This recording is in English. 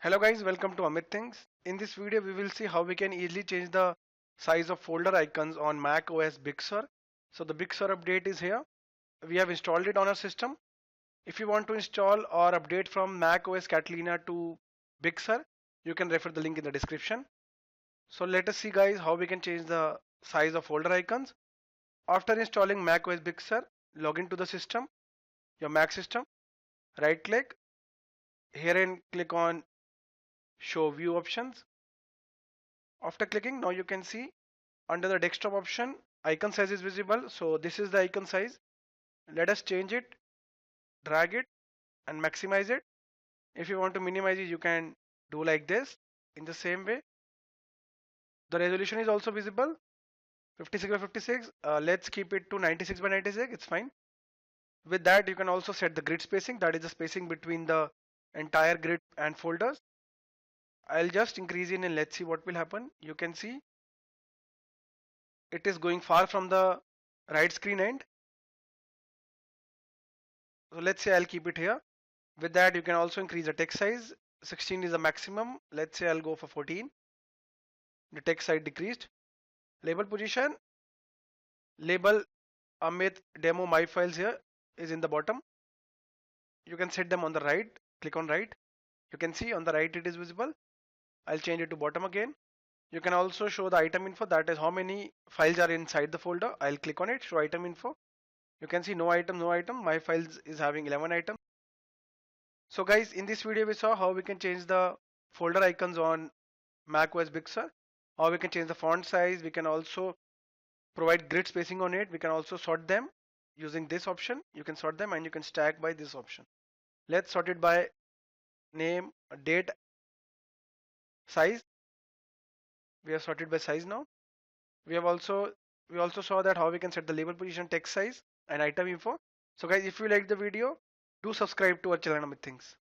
Hello guys, welcome to Amit Things. In this video, we will see how we can easily change the size of folder icons on macOS Big Sur. So the Big Sur update is here. We have installed it on our system. If you want to install or update from macOS Catalina to Big Sur, you can refer the link in the description. So let us see guys how we can change the size of folder icons. After installing macOS Big Sur, log into the system, your Mac system, right click here and click on show view options. After clicking, now you can see under the desktop option, icon size is visible. So this is the icon size. Let us change it, drag it and maximize it. If you want to minimize it, you can do like this. In the same way, the resolution is also visible, 56 by 56. Let's keep it to 96 by 96. It's fine. With that, you can also set the grid spacing. That is the spacing between the entire grid and folders. I'll just increase it and let's see what will happen. You can see it is going far from the right screen end. So let's say I'll keep it here. With that, you can also increase the text size. 16 is the maximum. Let's say I'll go for 14. The text size decreased. Label position. Label Amit demo my files here is in the bottom. You can set them on the right. Click on right. You can see on the right it is visible. I'll change it to bottom again. You can also show the item info, that is how many files are inside the folder. I'll click on it, show item info. You can see no item, no item. My files is having 11 items. So guys, in this video we saw how we can change the folder icons on macOS Big Sur, how we can change the font size. We can also provide grid spacing on it. We can also sort them using this option. You can sort them and you can stack by this option. Let's sort it by name, date, size. We have sorted by size now. We have also saw that how we can set the label position, text size and item info. So guys, if you like the video, do subscribe to our channel Amit Things.